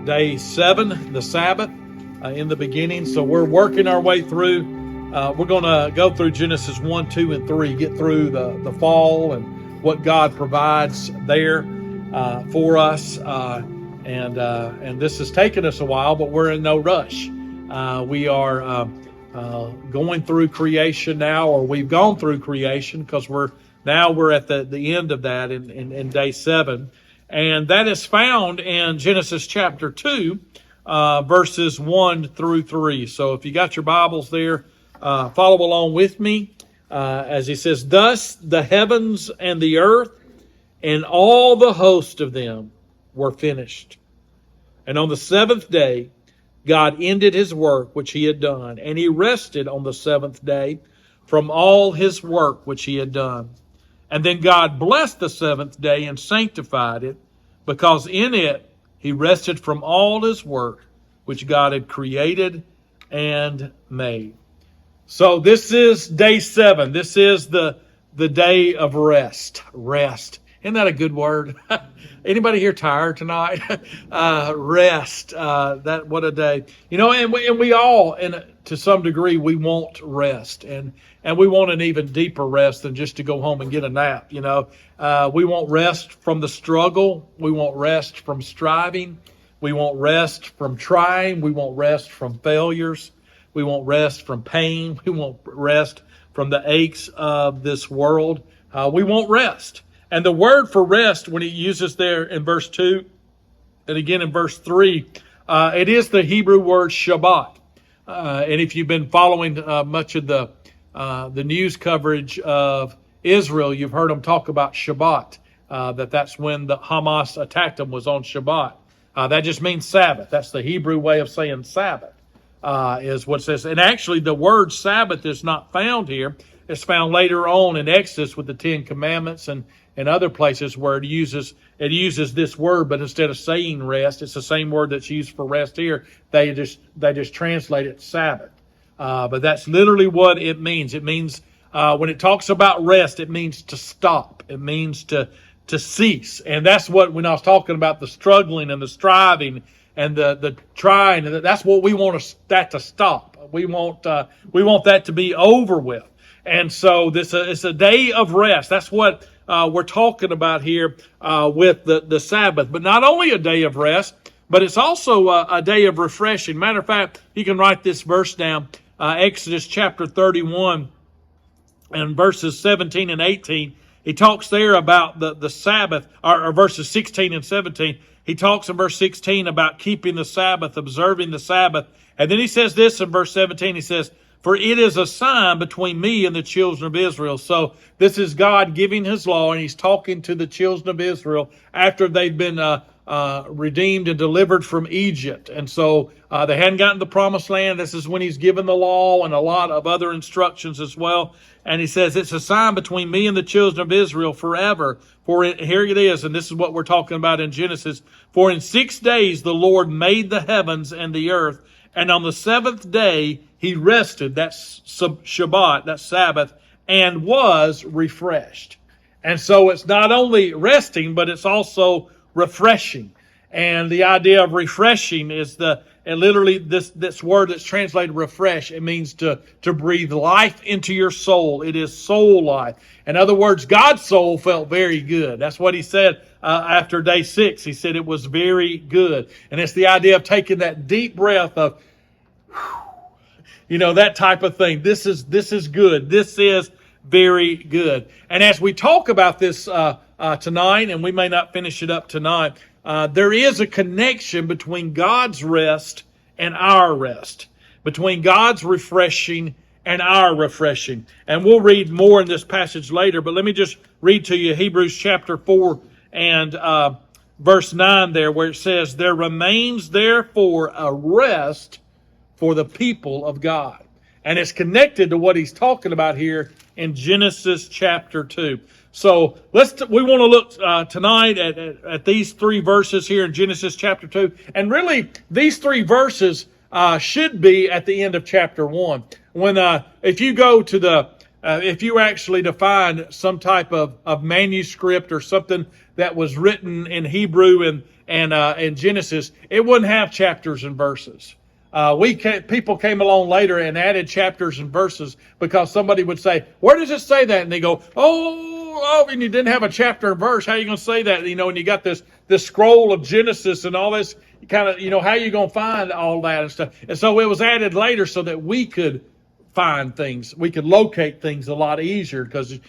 day 7, the Sabbath, in the beginning. So we're working our way through. We're going to go through Genesis 1, 2, and 3, get through the fall and what God provides there for us. And this has taken us a while, but we're in no rush. We are going through creation now, or we've gone through creation, because we're at the end of that in day 7. And that is found in Genesis chapter 2, verses 1 through 3. So if you got your Bibles there, follow along with me as he says, "Thus the heavens and the earth and all the host of them were finished. And on the seventh day, God ended his work which he had done, and he rested on the seventh day from all his work which he had done. And then God blessed the seventh day and sanctified it, because in it he rested from all his work which God had created and made." So this is day 7. This is the day of rest. Rest. Isn't that a good word? Anybody here tired tonight? Rest. What a day. And we all, to some degree, we want rest, and we want an even deeper rest than just to go home and get a nap. We want rest from the struggle. We want rest from striving. We want rest from trying. We want rest from failures. We want rest from pain. We want rest from the aches of this world. We want rest. And the word for rest, when he uses there in verse 2 and again in verse 3, it is the Hebrew word Shabbat. And if you've been following much of the news coverage of Israel, you've heard them talk about Shabbat, that's when the Hamas attacked them, was on Shabbat. That just means Sabbath. That's the Hebrew way of saying Sabbath, is what it says. And actually the word Sabbath is not found here. It's found later on in Exodus with the Ten Commandments and other places where it uses this word, but instead of saying rest, it's the same word that's used for rest here. They just translate it Sabbath. But that's literally what it means. It means when it talks about rest, it means to stop. It means to cease. And that's what, when I was talking about the struggling and the striving and the trying, that's what we want that to stop. We want that to be over with. And so it's a day of rest. That's what we're talking about here with the Sabbath. But not only a day of rest, but it's also a day of refreshing. Matter of fact, you can write this verse down, Exodus chapter 31 and verses 17 and 18. He talks there about the Sabbath, or verses 16 and 17. He talks in verse 16 about keeping the Sabbath, observing the Sabbath. And then he says this in verse 17. He says, "For it is a sign between me and the children of Israel." So this is God giving his law, and he's talking to the children of Israel after they've been redeemed and delivered from Egypt. And so they hadn't gotten the promised land. This is when he's given the law and a lot of other instructions as well. And he says, "It's a sign between me and the children of Israel forever. Here it is," and this is what we're talking about in Genesis. "For in 6 days the Lord made the heavens and the earth, and on the seventh day he rested," that's Shabbat, that's Sabbath, "and was refreshed." And so it's not only resting, but it's also refreshing. And the idea of refreshing is literally this word that's translated refresh. It means to breathe life into your soul. It is soul life. In other words, God's soul felt very good. That's what he said after day 6. He said it was very good. And it's the idea of taking that deep breath of, that type of thing. This is good. This is very good. And as we talk about this tonight, and we may not finish it up tonight, there is a connection between God's rest and our rest, between God's refreshing and our refreshing. And we'll read more in this passage later, but let me just read to you Hebrews chapter 4 and verse 9 there, where it says, "There remains therefore a rest for the people of God." And it's connected to what he's talking about here in Genesis chapter 2. So we want to look tonight at these 3 verses here in Genesis chapter 2. And really, these 3 verses should be at the end of chapter 1. When if you go to if you actually to find some type of manuscript or something that was written in Hebrew and Genesis, it wouldn't have chapters and verses. People came along later and added chapters and verses because somebody would say, "Where does it say that?" And they go, "Oh, and you didn't have a chapter and verse. How are you going to say that?" And you got this scroll of Genesis and all this kind of, how are you going to find all that and stuff? And so it was added later so that we could find things. We could locate things a lot easier because,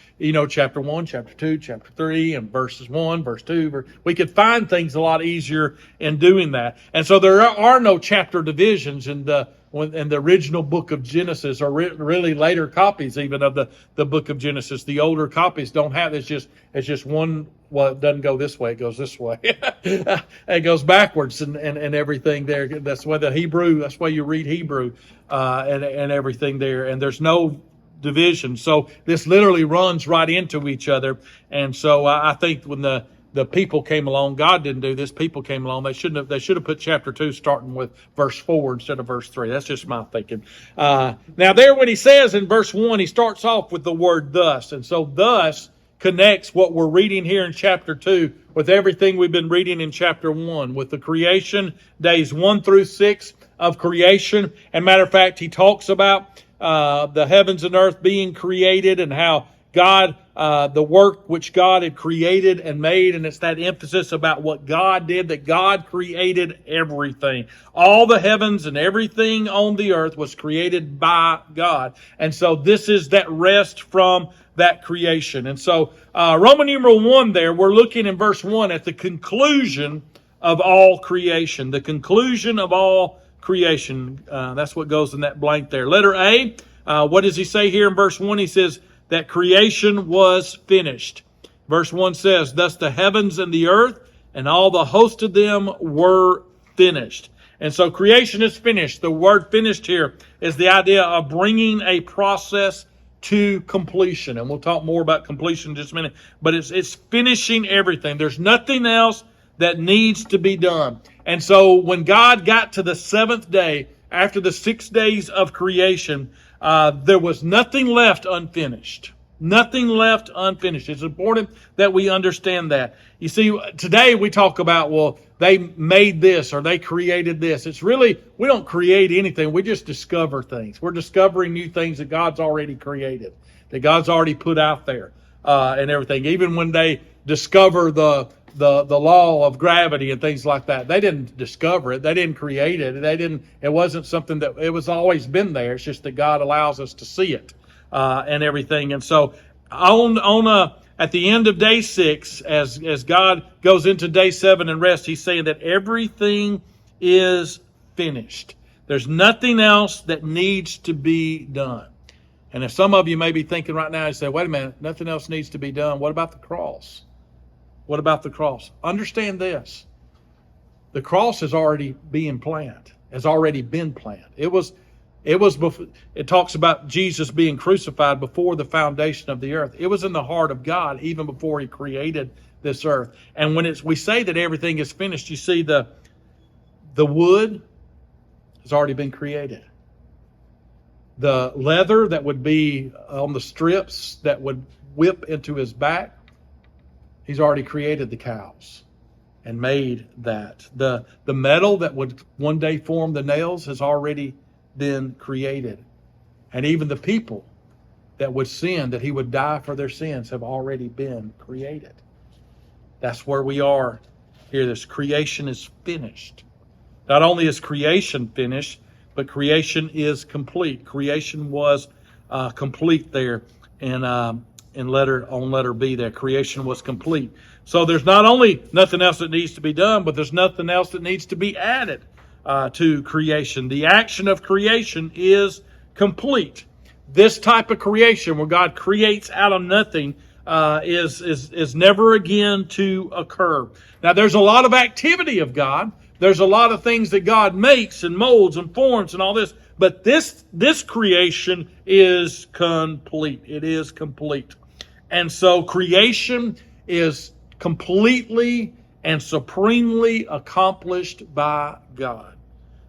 chapter 1, chapter 2, chapter 3, and verses 1, verse 2. We could find things a lot easier in doing that. And so there are no chapter divisions in the original book of Genesis, or really later copies even of the book of Genesis. The older copies don't have, it's just one. Well, it doesn't go this way, it goes this way. It goes backwards and everything there. That's why that's why you read Hebrew and everything there. And there's no division. So this literally runs right into each other. And so I think when the people came along, God didn't do this. People came along. They should have put chapter 2 starting with verse 4 instead of verse 3. That's just my thinking. Now there, when he says in verse 1, he starts off with the word thus. And so thus connects what we're reading here in chapter 2 with everything we've been reading in chapter 1, with the creation, days 1 through 6 of creation. And matter of fact, he talks about the heavens and earth being created and how God, the work which God had created and made, and it's that emphasis about what God did, that God created everything. All the heavens and everything on the earth was created by God. And so this is that rest from that creation. And so Roman numeral 1 there, we're looking in verse 1 at the conclusion of all creation. The conclusion of all creation. That's what goes in that blank there. Letter A, what does he say here in verse 1? He says that creation was finished. Verse 1 says, thus the heavens and the earth and all the host of them were finished. And so creation is finished. The word finished here is the idea of bringing a process to completion. And we'll talk more about completion in just a minute. But it's finishing everything. There's nothing else that needs to be done. And so when God got to the seventh day, after the 6 days of creation, there was nothing left unfinished. Nothing left unfinished. It's important that we understand that. You see, today we talk about, well, they made this or they created this. It's really, we don't create anything. We just discover things. We're discovering new things that God's already created, that God's already put out there and everything. Even when they discover the law of gravity and things like that, they didn't discover it. They didn't create it. It wasn't something that, it was always been there. It's just that God allows us to see it. And everything. And so at the end of day 6, as God goes into day 7 and rest, he's saying that everything is finished. There's nothing else that needs to be done. And if some of you may be thinking right now, you say, wait a minute, nothing else needs to be done. What about the cross? What about the cross? Understand this. The cross has already been planned. It talks about Jesus being crucified before the foundation of the earth. It was in the heart of God even before he created this earth. And when we say that everything is finished, you see the wood has already been created. The leather that would be on the strips that would whip into his back, he's already created the cows and made that. The metal that would one day form the nails has already been created. And even the people that would sin, that he would die for their sins, have already been created. That's where we are here. This creation is finished. Not only is creation finished, but creation is complete. Creation was complete there in letter B there. Creation was complete. So there's not only nothing else that needs to be done, but there's nothing else that needs to be added to creation. The action of creation is complete. This type of creation, where God creates out of nothing, is never again to occur. Now, there's a lot of activity of God. There's a lot of things that God makes and molds and forms and all this. But this creation is complete. It is complete. And so creation is completely and supremely accomplished by God.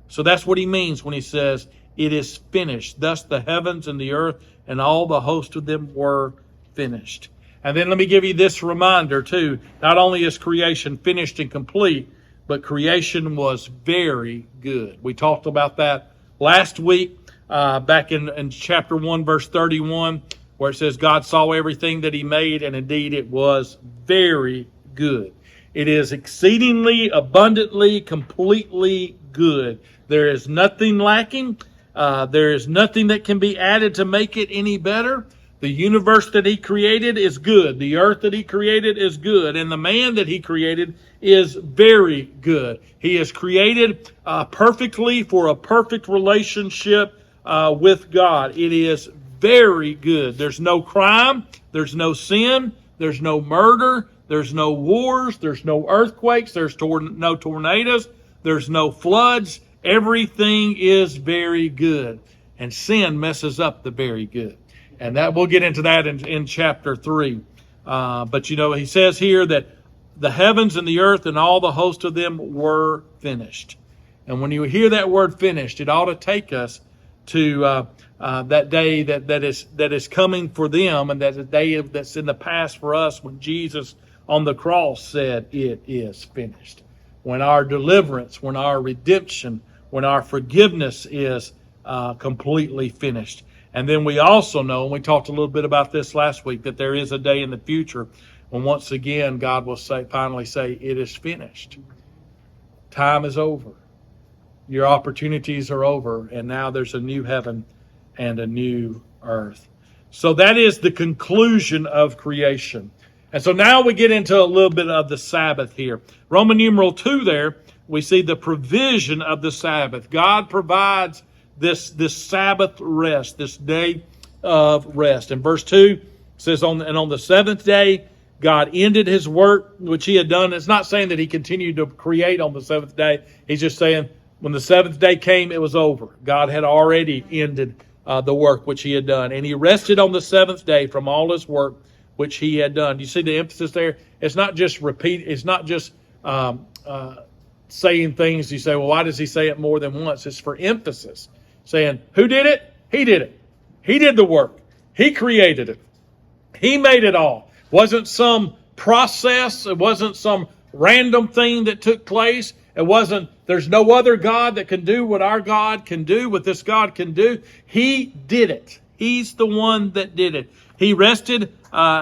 So that's what he means when he says It is finished. Thus the heavens and the earth and all the host of them were finished. And then let me give you this reminder too. Not only is creation finished and complete, but creation was very good. We talked about that last week, back in chapter 1, verse 31, where it says, God saw everything that he made, and indeed it was very good. It is exceedingly, abundantly, completely good. There is nothing lacking. There is nothing that can be added to make it any better. The universe that he created is good. The earth that he created is good. And the man that he created is very good. He is created perfectly for a perfect relationship with God. It is very good. There's no crime. There's no sin. There's no murder. There's no wars. There's no earthquakes. There's no tornadoes. There's no floods. Everything is very good. And sin messes up the very good. And that we'll get into that in chapter 3. But he says here that the heavens and the earth and all the host of them were finished. And when you hear that word finished, it ought to take us to that day that is coming for them, and that day that's in the past for us, when Jesus on the cross said, "It is finished." When our deliverance, when our redemption, when our forgiveness is completely finished. And then we also know, and we talked a little bit about this last week, that there is a day in the future when once again God will finally say, "It is finished." Time is over. Your opportunities are over, and now there's a new heaven and a new earth. So that is the conclusion of creation. And so now we get into a little bit of the Sabbath here. Roman numeral 2 there, we see the provision of the Sabbath. God provides this Sabbath rest, this day of rest. In verse 2, it says, on the seventh day, God ended his work, which he had done. It's not saying that he continued to create on the seventh day. He's just saying when the seventh day came, it was over. God had already ended the work which he had done. And he rested on the seventh day from all his work which he had done. You see the emphasis there? It's not just repeat. It's not just saying things. You say, well, why does he say it more than once? It's for emphasis. Saying, who did it? He did it. He did the work. He created it. He made it all. It wasn't some process. It wasn't some random thing that took place. It wasn't, there's no other God that can do what our God can do, what this God can do. He did it. He's the one that did it. He rested.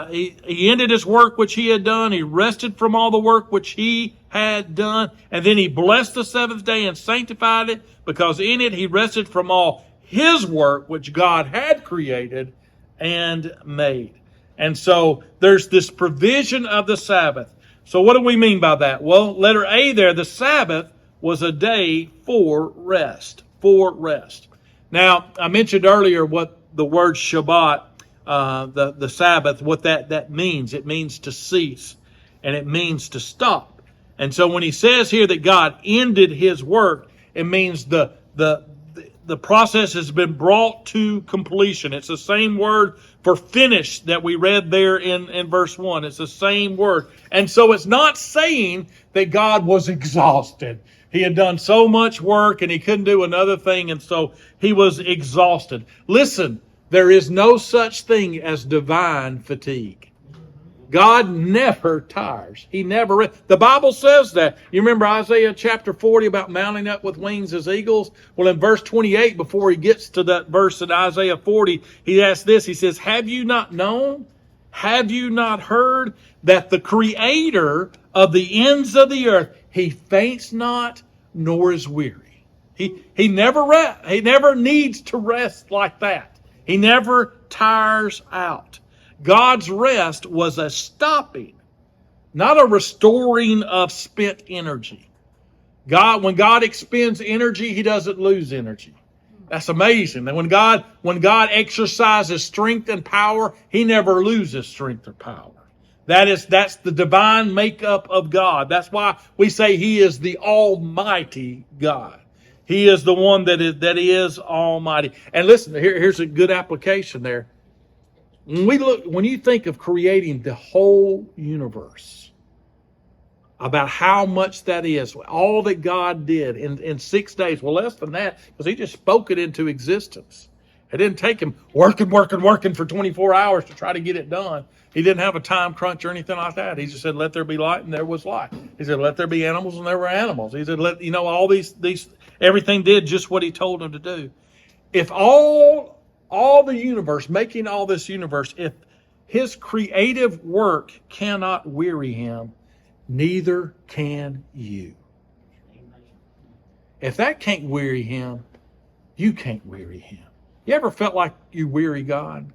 He ended his work which he had done. He rested from all the work which he had done. And then he blessed the seventh day and sanctified it, because in it he rested from all his work which God had created and made. And so there's this provision of the Sabbath. So what do we mean by that? Well, letter A there, the Sabbath was a day for rest. For rest. Now, I mentioned earlier what the word Shabbat, the Sabbath, what that means. It means to cease, and it means to stop. And so when he says here that God ended his work, it means the process has been brought to completion. It's the same word for finish that we read there in verse 1. It's the same word. And so it's not saying that God was exhausted. He had done so much work and he couldn't do another thing, and so he was exhausted. Listen, there is no such thing as divine fatigue. God never tires. He never. The Bible says that. You remember Isaiah chapter 40 about mounting up with wings as eagles? Well, in verse 28, before he gets to that verse in Isaiah 40, he asks this. He says, have you not known? Have you not heard that the Creator of the ends of the earth, he faints not nor is weary? He never needs to rest like that. He never tires out. God's rest was a stopping, not a restoring of spent energy. When God expends energy, he doesn't lose energy. That's amazing. And when God exercises strength and power, he never loses strength or power. That's the divine makeup of God. That's why we say he is the Almighty God. He is the one that is Almighty. And listen, here's a good application there. When you think of creating the whole universe, about how much that is, all that God did in 6 days. Well, less than that, because he just spoke it into existence. It didn't take him working for 24 hours to try to get it done. He didn't have a time crunch or anything like that. He just said, let there be light, and there was light. He said, let there be animals, and there were animals. He said, all these, everything did just what he told them to do. If all the universe, making all this universe, if his creative work cannot weary him, neither can you. If that can't weary him, you can't weary him. You ever felt like you weary God?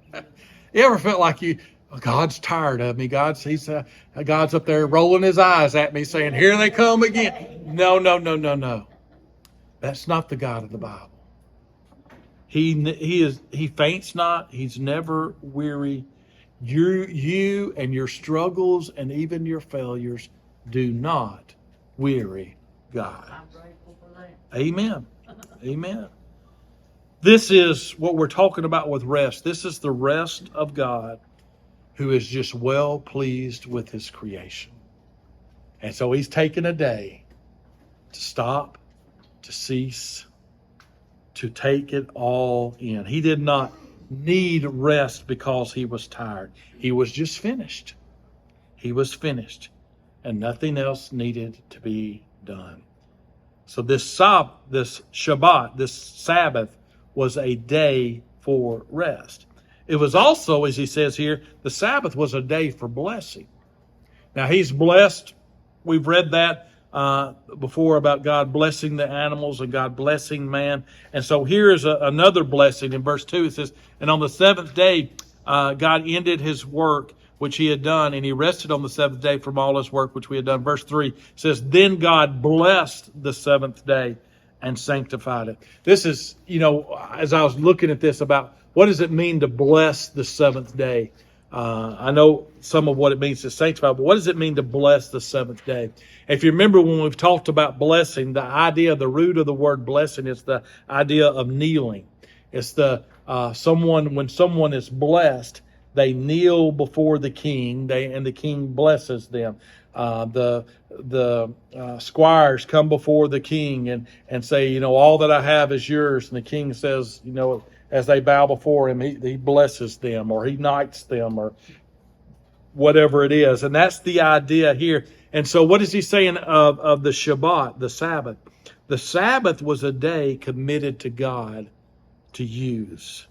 You ever felt like God's tired of me? God's up there rolling his eyes at me saying, here they come again. No. That's not the God of the Bible. He faints not. He's never weary. You and your struggles and even your failures do not weary God. I'm grateful for that. Amen. Amen. This is what we're talking about with rest. This is the rest of God, who is just well pleased with his creation. And so he's taken a day to stop, to cease, to take it all in. He did not need rest because he was tired. He was just finished. He was finished, and nothing else needed to be done. So this Shabbat, this Sabbath, was a day for rest. It was also, as he says here, the Sabbath was a day for blessing. Now he's blessed. We've read that before about God blessing the animals and God blessing man. And so here is another blessing in verse 2. It says, and on the seventh day, God ended his work which he had done, and he rested on the seventh day from all his work which we had done. Verse 3 says, then God blessed the seventh day and sanctified it. This is, as I was looking at this about what does it mean to bless the seventh day? I know some of what it means to sanctify, but what does it mean to bless the seventh day? If you remember when we've talked about blessing, the root of the word blessing is the idea of kneeling. It's when someone is blessed, they kneel before the king, and the king blesses them. The squires come before the king and say, all that I have is yours. And the king says, as they bow before him, he blesses them, or he knights them, or whatever it is. And that's the idea here. And so what is he saying of the Shabbat, the Sabbath? The Sabbath was a day committed to God to use,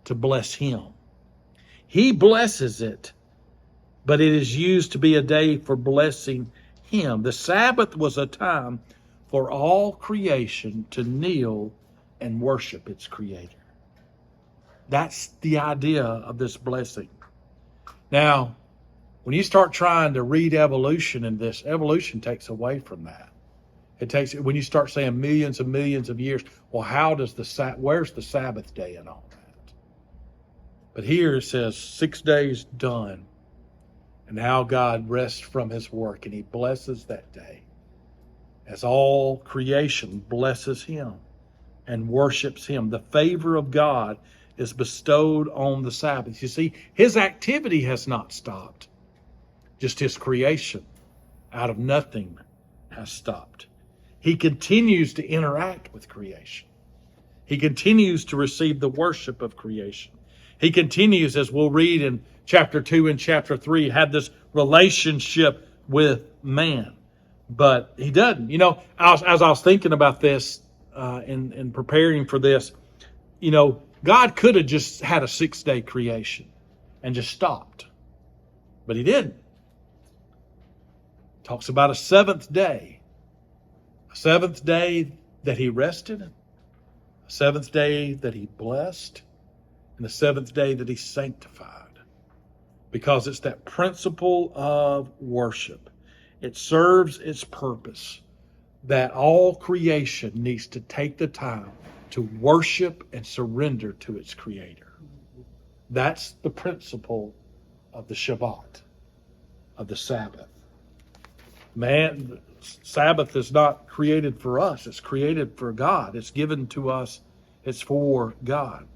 to bless him. He blesses it, but it is used to be a day for blessing him. The Sabbath was a time for all creation to kneel and worship its creator. That's the idea of this blessing. Now, when you start trying to read evolution in this, evolution takes away from that. When you start saying millions and millions of years, well, where's the Sabbath day and all that? But here it says 6 days done. And now God rests from his work, and he blesses that day as all creation blesses him and worships him. The favor of God is bestowed on the Sabbath. You see, his activity has not stopped. Just his creation out of nothing has stopped. He continues to interact with creation. He continues to receive the worship of creation. He continues, as we'll read in chapter 2 and chapter 3, have this relationship with man. But he doesn't. As I was thinking about this and preparing for this, God could have just had a 6-day creation and just stopped. But he didn't. Talks about a seventh day. A seventh day that he rested. A seventh day that he blessed. And the seventh day that he sanctified. Because it's that principle of worship. It serves its purpose that all creation needs to take the time to worship and surrender to its creator. That's the principle of the Shabbat, of the Sabbath. Man, Sabbath is not created for us. It's created for God. It's given to us. It's for God.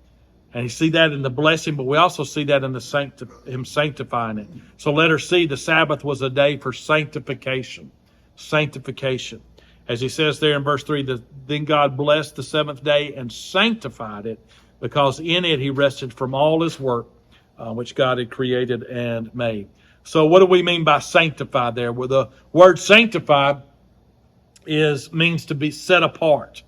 And you see that in the blessing, but we also see that in him sanctifying it. So letter C, the Sabbath was a day for sanctification. sanctification. As he says there in verse 3, then God blessed the seventh day and sanctified it, because in it he rested from all his work, which God had created and made. So what do we mean by sanctified there? Well, the word sanctified means to be set apart.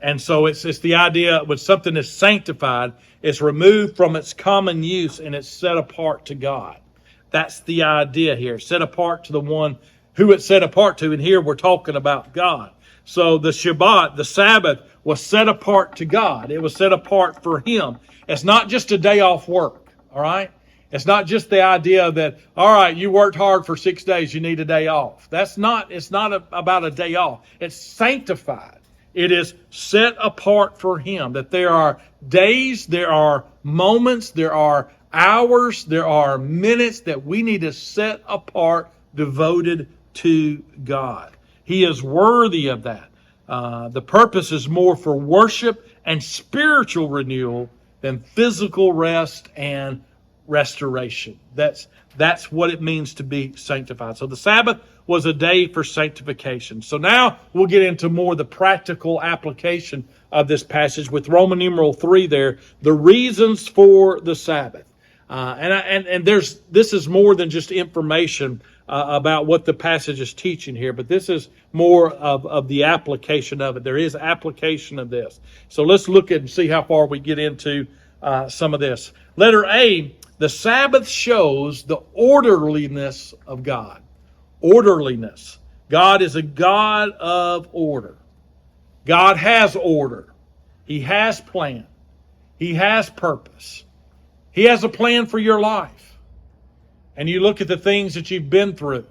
And so it's the idea when something is sanctified, it's removed from its common use and it's set apart to God. That's the idea here. Set apart to the one who it's set apart to. And here we're talking about God. So the Shabbat, the Sabbath, was set apart to God. It was set apart for Him. It's not just a day off work, all right? It's not just the idea that, all right, you worked hard for 6 days, you need a day off. It's not about a day off. It's sanctified. It is set apart for Him. That there are days, there are moments, there are hours, there are minutes that we need to set apart, devoted to God. He is worthy of that. The purpose is more for worship and spiritual renewal than physical rest and restoration. That's what it means to be sanctified. So the Sabbath was a day for sanctification. So now we'll get into more the practical application of this passage with Roman numeral 3 there, the reasons for the Sabbath. This is more than just information about what the passage is teaching here, but this is more of the application of it. There is application of this. So let's look at and see how far we get into some of this. Letter A, the Sabbath shows the orderliness of God. Orderliness. God is a God of order. God has order. He has plan. He has purpose. He has a plan for your life. And you look at the things that you've been through.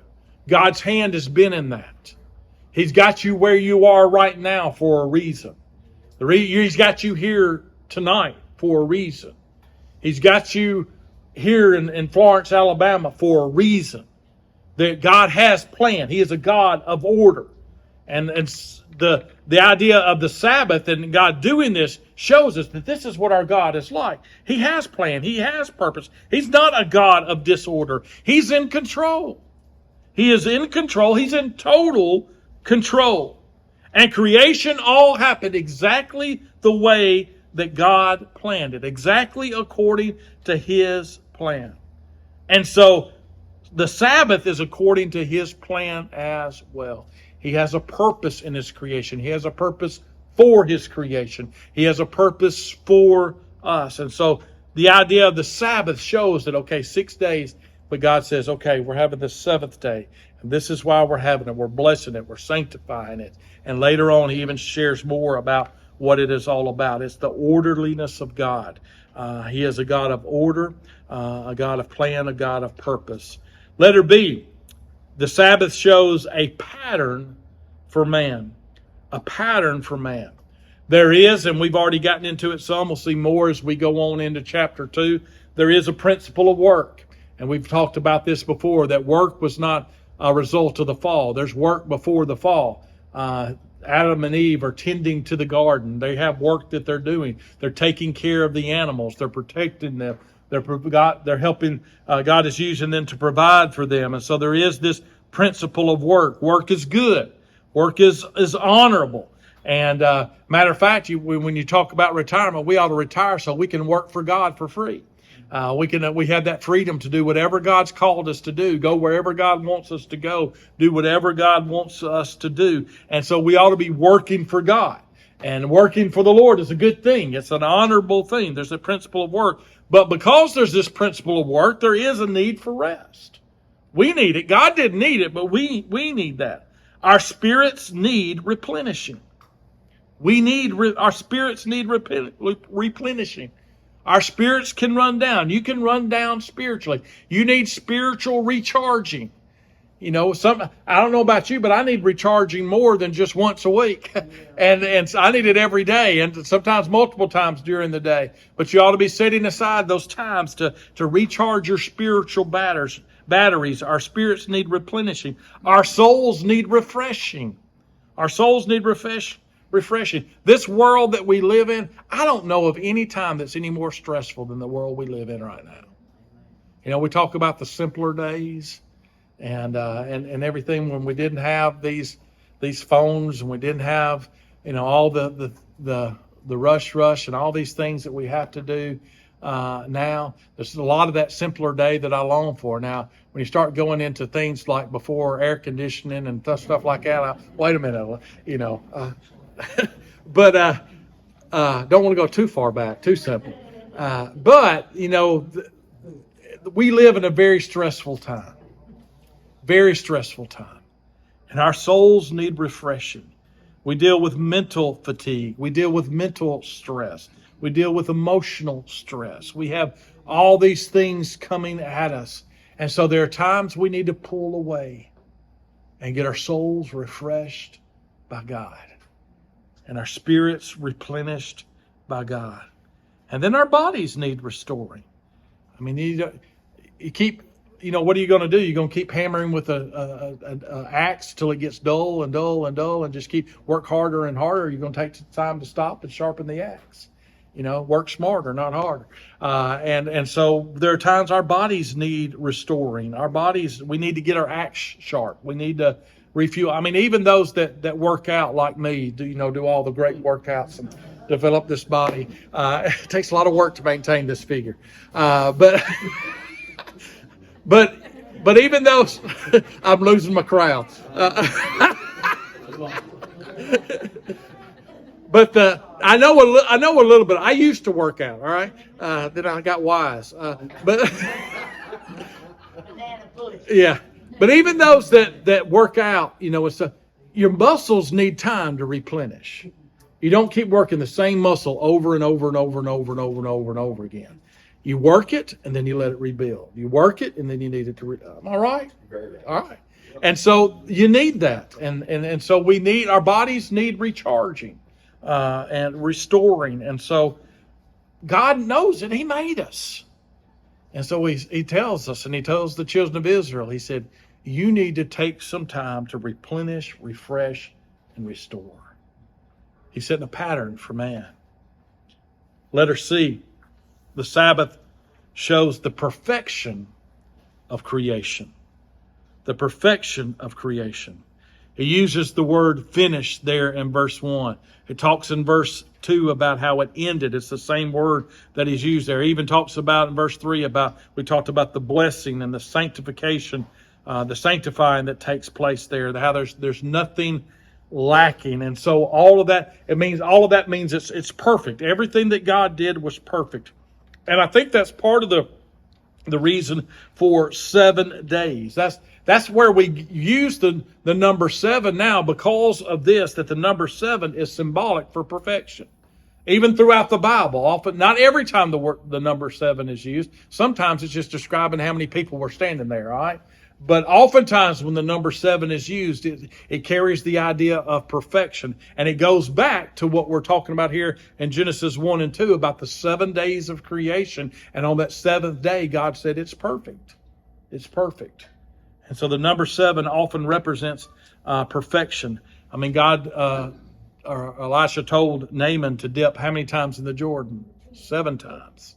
God's hand has been in that. He's got you where you are right now for a reason. He's got you here tonight for a reason. He's got you here in Florence, Alabama for a reason. That God has planned. He is a God of order. And the idea of the Sabbath and God doing this shows us that this is what our God is like. He has planned. He has purpose. He's not a God of disorder. He's in control. He is in control. He's in total control. And creation all happened exactly the way that God planned it. Exactly according to His plan. And so the Sabbath is according to His plan as well. He has a purpose in His creation. He has a purpose for His creation. He has a purpose for us. And so the idea of the Sabbath shows that, okay, 6 days, but God says, okay, we're having the seventh day. And this is why we're having it. We're blessing it. We're sanctifying it. And later on, He even shares more about what it is all about. It's the orderliness of God. He is a God of order, a God of plan, a God of purpose. Letter B, the Sabbath shows a pattern for man. A pattern for man. There is, and we've already gotten into it some, we'll see more as we go on into chapter 2, there is a principle of work. And we've talked about this before, that work was not a result of the fall. There's work before the fall. Adam and Eve are tending to the garden. They have work that they're doing. They're taking care of the animals. They're protecting them. They're helping, God is using them to provide for them. And so there is this principle of work. Work is good. Work is honorable. And matter of fact, when you talk about retirement, we ought to retire so we can work for God for free. We have that freedom to do whatever God's called us to do, go wherever God wants us to go, do whatever God wants us to do. And so we ought to be working for God. And working for the Lord is a good thing. It's an honorable thing. There's a principle of work. But because there's this principle of work, there is a need for rest. We need it. God didn't need it, but we need that. Our spirits need replenishing. Our spirits need replenishing. Our spirits can run down. You can run down spiritually. You need spiritual recharging. You know, I don't know about you, but I need recharging more than just once a week. and I need it every day and sometimes multiple times during the day. But you ought to be setting aside those times to recharge your spiritual batteries. Our spirits need replenishing. Our souls need refreshing. Our souls need refreshing. This world that we live in, I don't know of any time that's any more stressful than the world we live in right now. You know, we talk about the simpler days. and everything, when we didn't have these phones, and we didn't have, all the rush and all these things that we have to do now. There's a lot of that simpler day that I long for. Now, when you start going into things like before air conditioning and stuff like that, wait a minute, but don't want to go too far back, too simple. But we live in a very stressful time. Very stressful time. And our souls need refreshing. We deal with mental fatigue. We deal with mental stress. We deal with emotional stress. We have all these things coming at us. And so there are times we need to pull away and get our souls refreshed by God and our spirits replenished by God. And then our bodies need restoring. I mean, you keep, what are you going to do? You're going to keep hammering with an axe till it gets dull and dull and dull, and just work harder and harder. You're going to take time to stop and sharpen the axe. Work smarter, not harder. And so there are times our bodies need restoring. Our bodies, we need to get our axe sharp. We need to refuel. I mean, even those that work out like me, do all the great workouts and develop this body. It takes a lot of work to maintain this figure. But even those, I'm losing my crowd. But I know a little bit. I used to work out, all right? Then I got wise. But yeah. But even those that work out, your muscles need time to replenish. You don't keep working the same muscle over and over and over and over and over and over and over again. You work it, and then you let it rebuild. You work it, and then you need it to am I right? All right. And so you need that. And so our bodies need recharging and restoring. And so God knows it. He made us. And so he tells us, and he tells the children of Israel, he said, you need to take some time to replenish, refresh, and restore. He's setting a pattern for man. Letter C. The Sabbath shows the perfection of creation. The perfection of creation. He uses the word finish there in verse 1. It talks in verse 2 about how it ended. It's the same word that he's used there. He even talks about in verse 3 we talked about the blessing and the sanctification, the sanctifying that takes place there, how there's nothing lacking. And so all of that means it's perfect. Everything that God did was perfect. And I think that's part of the reason for 7 days. That's where we use the number 7 now, because of this, that the number 7 is symbolic for perfection. Even throughout the Bible, often, not every time the number 7 is used. Sometimes it's just describing how many people were standing there, all right? But oftentimes when the number 7 is used, it carries the idea of perfection. And it goes back to what we're talking about here in Genesis 1 and 2 about the 7 days of creation. And on that 7th day, God said it's perfect. It's perfect. And so the number 7 often represents perfection. I mean, Elisha told Naaman to dip how many times in the Jordan? 7 times.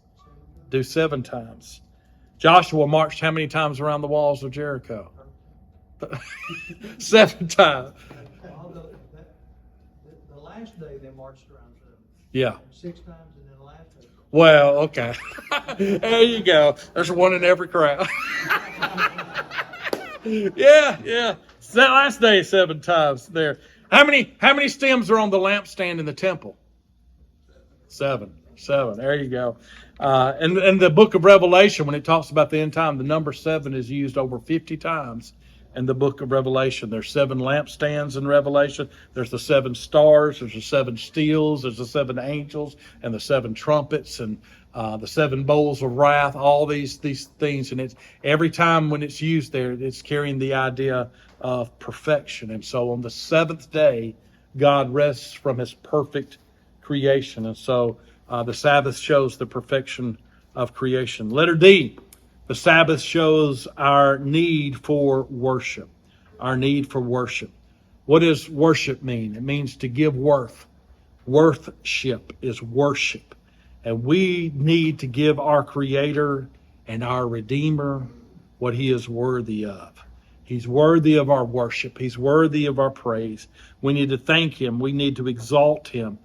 Do 7 times. Joshua marched how many times around the walls of Jericho? 7 times. The last day they marched around 7. Yeah. 6 times, and then the last day. Well, okay. There you go. There's one in every crowd. Yeah. That last day 7 times there. How many stems are on the lampstand in the temple? 7. There you go. And the book of Revelation, when it talks about the end time, the number 7 is used over 50 times in the book of Revelation. There's 7 lampstands in Revelation. There's the 7 stars. There's the 7 steels. There's the 7 angels and the 7 trumpets and the 7 bowls of wrath. All these things, and it's every time when it's used there, it's carrying the idea of perfection. And so on the 7th day, God rests from His perfect creation, and so the Sabbath shows the perfection of creation. Letter D, the Sabbath shows our need for worship. Our need for worship. What does worship mean? It means to give worth. Worthship is worship. And we need to give our Creator and our Redeemer what He is worthy of. He's worthy of our worship. He's worthy of our praise. We need to thank Him. We need to exalt Him.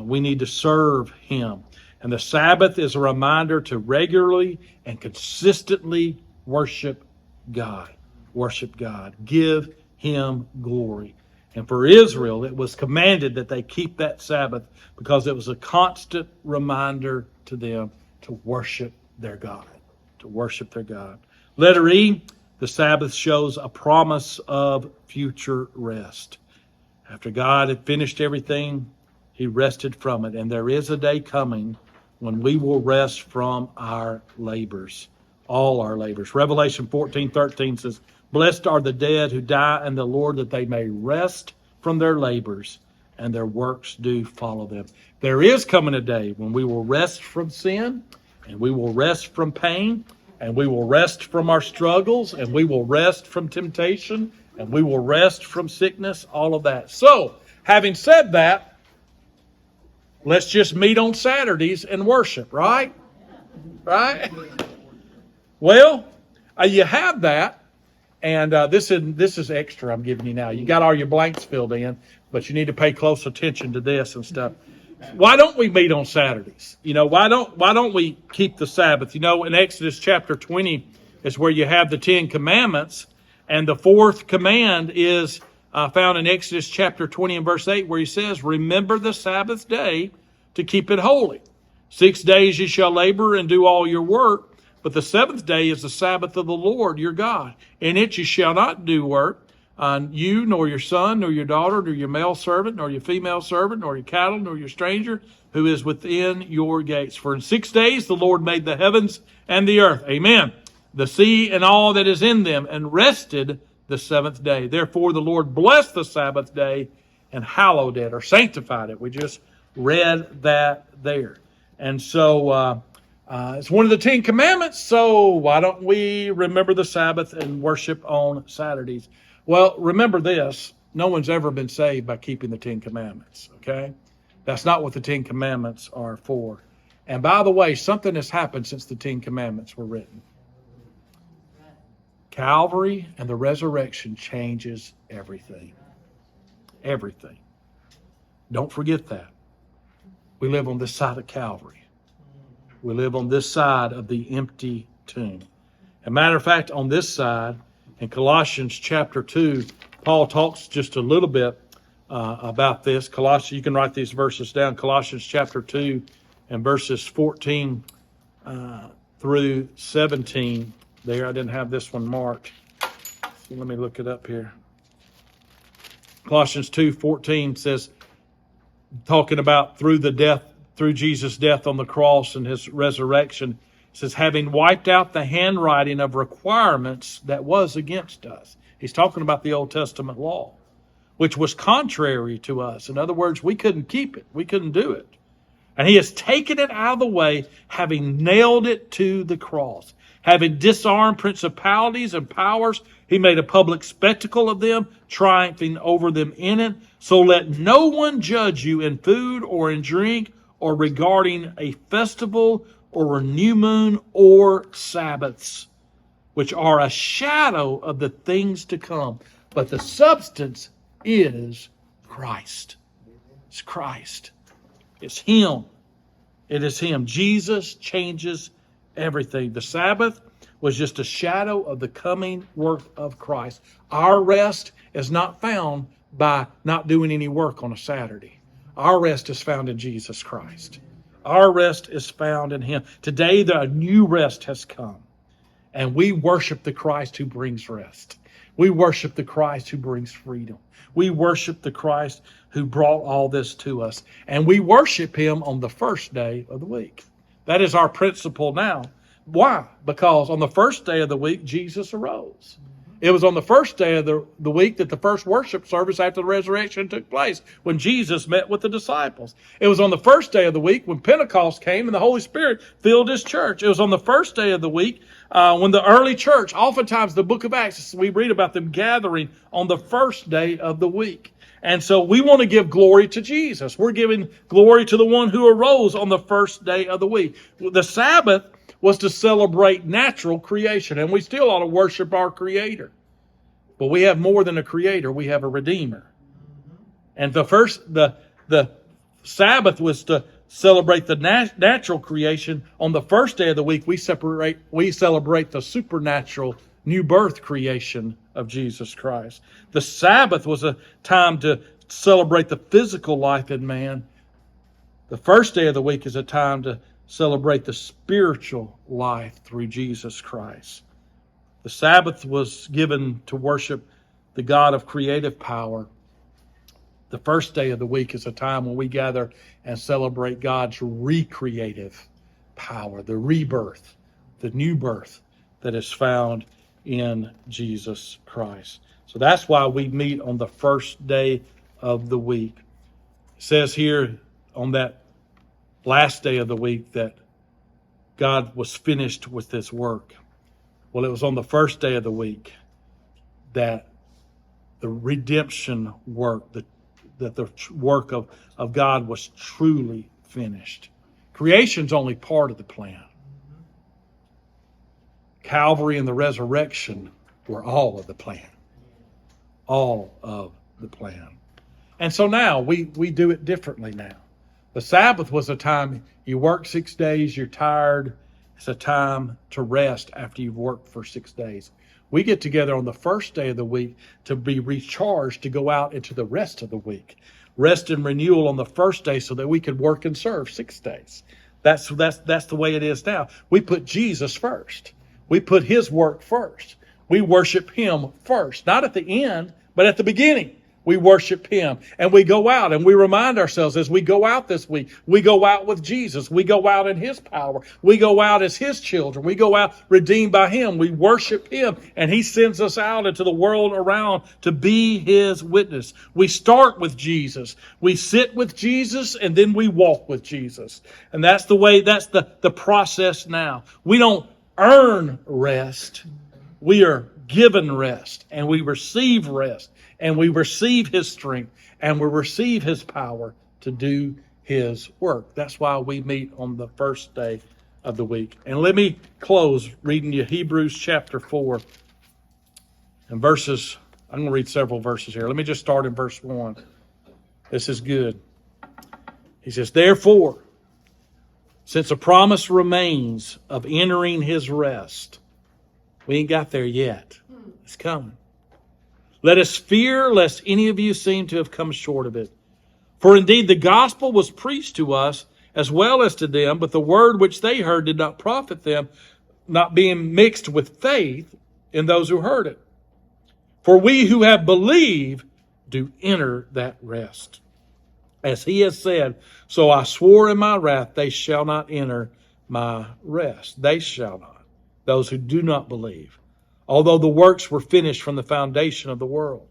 We need to serve Him. And the Sabbath is a reminder to regularly and consistently worship God. Worship God. Give Him glory. And for Israel, it was commanded that they keep that Sabbath because it was a constant reminder to them to worship their God. To worship their God. Letter E, the Sabbath shows a promise of future rest. After God had finished everything, He rested from it. And there is a day coming when we will rest from our labors. All our labors. Revelation 14:13 says, "Blessed are the dead who die in the Lord, that they may rest from their labors, and their works do follow them." There is coming a day when we will rest from sin, and we will rest from pain, and we will rest from our struggles, and we will rest from temptation, and we will rest from sickness, all of that. So, having said that, let's just meet on Saturdays and worship, right? Right? Well, you have that, and this is extra I'm giving you now. You got all your blanks filled in, but you need to pay close attention to this and stuff. Why don't we meet on Saturdays? Why don't we keep the Sabbath? In Exodus chapter 20 is where you have the 10 Commandments, and the fourth command is found in Exodus chapter 20 and verse 8, where He says, "Remember the Sabbath day to keep it holy. 6 days you shall labor and do all your work, but the seventh day is the Sabbath of the Lord your God. In it you shall not do work, you, nor your son, nor your daughter, nor your male servant, nor your female servant, nor your cattle, nor your stranger, who is within your gates. For in 6 days the Lord made the heavens and the earth." Amen. "The sea and all that is in them, and rested the seventh day. Therefore the Lord blessed the Sabbath day and hallowed it," or sanctified it. We just read that there. And so it's one of the 10 Commandments, so why don't we remember the Sabbath and worship on Saturdays? Well, remember this. No one's ever been saved by keeping the 10 Commandments, okay? That's not what the 10 Commandments are for. And by the way, something has happened since the 10 Commandments were written. Calvary and the resurrection changes everything. Everything. Don't forget that. We live on this side of Calvary. We live on this side of the empty tomb. As a matter of fact, on this side, in Colossians chapter 2, Paul talks just a little bit about this. Colossians, you can write these verses down. Colossians chapter 2 and verses 14 through 17. There, I didn't have this one marked. So let me look it up here. Colossians 2:14 says, talking about through Jesus' death on the cross and His resurrection, it says, "Having wiped out the handwriting of requirements that was against us." He's talking about the Old Testament law, which was contrary to us. In other words, we couldn't keep it. We couldn't do it. And He has taken it out of the way, having nailed it to the cross. Having disarmed principalities and powers, He made a public spectacle of them, triumphing over them in it. "So let no one judge you in food or in drink, or regarding a festival or a new moon or Sabbaths, which are a shadow of the things to come. But the substance is Christ." It's Christ. It's Him. It is Him. Jesus changes everything. The Sabbath was just a shadow of the coming work of Christ. Our rest is not found by not doing any work on a Saturday. Our rest is found in Jesus Christ. Our rest is found in Him. Today, the new rest has come. And we worship the Christ who brings rest. We worship the Christ who brings freedom. We worship the Christ who brought all this to us. And we worship Him on the first day of the week. That is our principle now. Why? Because on the first day of the week, Jesus arose. It was on the first day of the week that the first worship service after the resurrection took place, when Jesus met with the disciples. It was on the first day of the week when Pentecost came and the Holy Spirit filled His church. It was on the first day of the week when the early church, oftentimes the book of Acts, we read about them gathering on the first day of the week. And so we want to give glory to Jesus. We're giving glory to the one who arose on the first day of the week. The Sabbath was to celebrate natural creation, and we still ought to worship our Creator. But we have more than a creator. We have a redeemer. And the Sabbath was to celebrate the natural creation. On the first day of the week, we celebrate the supernatural new birth creation of Jesus Christ. The Sabbath was a time to celebrate the physical life in man. The first day of the week is a time to celebrate the spiritual life through Jesus Christ. The Sabbath was given to worship the God of creative power. The first day of the week is a time when we gather and celebrate God's recreative power, the rebirth, the new birth that is found in Jesus Christ. So that's why we meet on the first day of the week. It says here on that last day of the week that God was finished with His work. Well, it was on the first day of the week that the redemption work, that the work of God was truly finished. Creation's only part of the plan. Calvary and the resurrection were all of the plan. All of the plan. And so now we do it differently now. The Sabbath was a time you work 6 days, you're tired. It's a time to rest after you've worked for 6 days. We get together on the first day of the week to be recharged to go out into the rest of the week. Rest and renewal on the first day so that we could work and serve 6 days. That's the way it is now. We put Jesus first. We put His work first. We worship Him first. Not at the end, but at the beginning. We worship Him. And we go out and we remind ourselves as we go out this week, we go out with Jesus. We go out in His power. We go out as His children. We go out redeemed by Him. We worship Him. And He sends us out into the world around to be His witness. We start with Jesus. We sit with Jesus and then we walk with Jesus. And that's the process now. We don't earn rest. We are given rest and we receive rest. And we receive His strength and we receive His power to do His work. That's why we meet on the first day of the week. And let me close reading you Hebrews chapter 4 and verses. I'm going to read several verses here. Let me just start in verse 1. This is good. He says, therefore, since a promise remains of entering His rest, we ain't got there yet. It's coming. Let us fear lest any of you seem to have come short of it. For indeed the gospel was preached to us as well as to them, but the word which they heard did not profit them, not being mixed with faith in those who heard it. For we who have believed do enter that rest. As He has said, so I swore in my wrath, they shall not enter my rest. They shall not. Those who do not believe. Although the works were finished from the foundation of the world.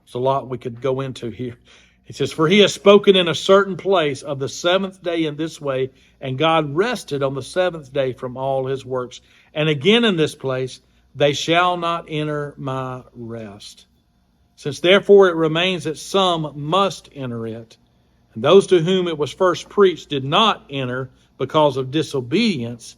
There's a lot we could go into here. It says, for He has spoken in a certain place of the seventh day in this way, and God rested on the seventh day from all His works. And again in this place, they shall not enter my rest. Since therefore it remains that some must enter it, and those to whom it was first preached did not enter because of disobedience,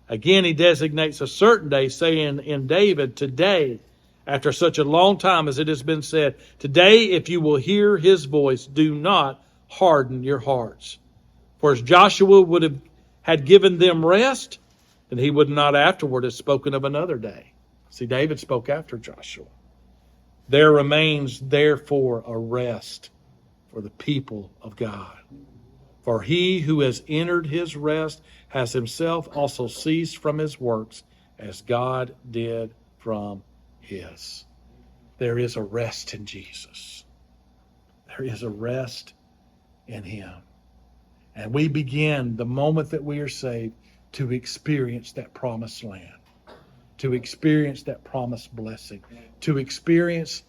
again, He designates a certain day, saying in David, today, after such a long time as it has been said, today, if you will hear His voice, do not harden your hearts. For as Joshua had given them rest, then he would not afterward have spoken of another day. See, David spoke after Joshua. There remains, therefore, a rest for the people of God. For he who has entered His rest has himself also ceased from his works as God did from His. There is a rest in Jesus. There is a rest in Him. And we begin the moment that we are saved to experience that promised land, to experience that promised blessing, to experience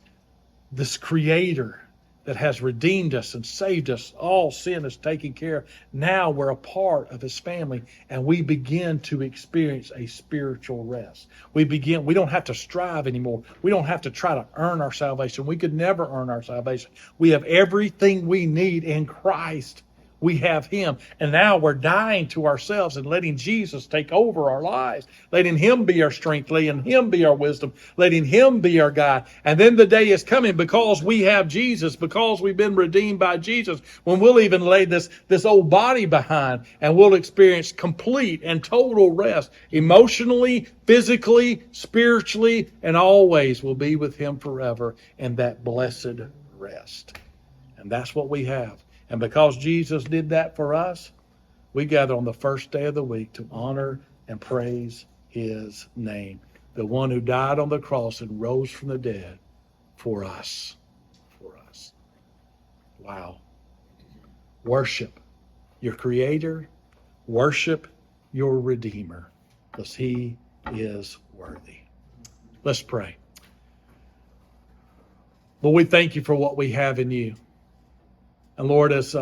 this Creator that has redeemed us and saved us. All sin is taken care of. Now we're a part of His family, and we begin to experience a spiritual rest. We don't have to strive anymore. We don't have to try to earn our salvation. We could never earn our salvation. We have everything we need in Christ. We have Him. And now we're dying to ourselves and letting Jesus take over our lives, letting Him be our strength, letting Him be our wisdom, letting Him be our guide. And then the day is coming, because we have Jesus, because we've been redeemed by Jesus, when we'll even lay this old body behind, and we'll experience complete and total rest, emotionally, physically, spiritually, and always will be with Him forever in that blessed rest. And that's what we have. And because Jesus did that for us, we gather on the first day of the week to honor and praise His name. The one who died on the cross and rose from the dead for us. For us. Wow. Worship your Creator. Worship your Redeemer, because He is worthy. Let's pray. Lord, we thank You for what we have in You. And Lord, as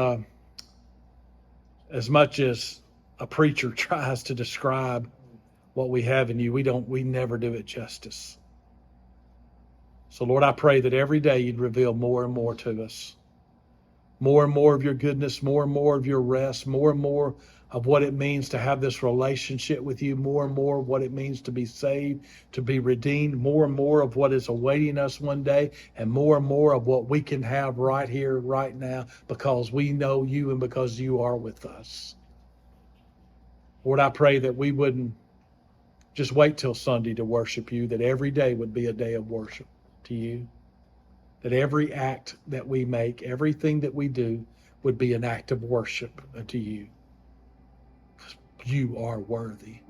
much as a preacher tries to describe what we have in You, we never do it justice. So Lord, I pray that every day You'd reveal more and more to us. More and more of Your goodness, more and more of Your rest, more and more of what it means to have this relationship with You, more and more of what it means to be saved, to be redeemed, more and more of what is awaiting us one day, and more of what we can have right here, right now, because we know You and because You are with us. Lord, I pray that we wouldn't just wait till Sunday to worship You, that every day would be a day of worship to You, that every act that we make, everything that we do would be an act of worship unto You. You are worthy.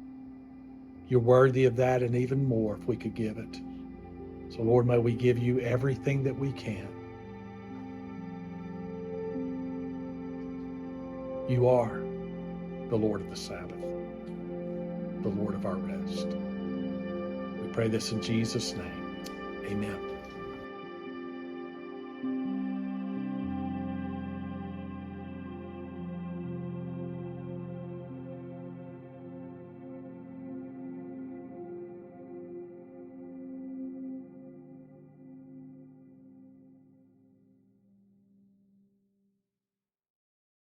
You're worthy of that and even more if we could give it. So Lord, may we give You everything that we can. You are the Lord of the Sabbath, the Lord of our rest. We pray this in Jesus' name. Amen.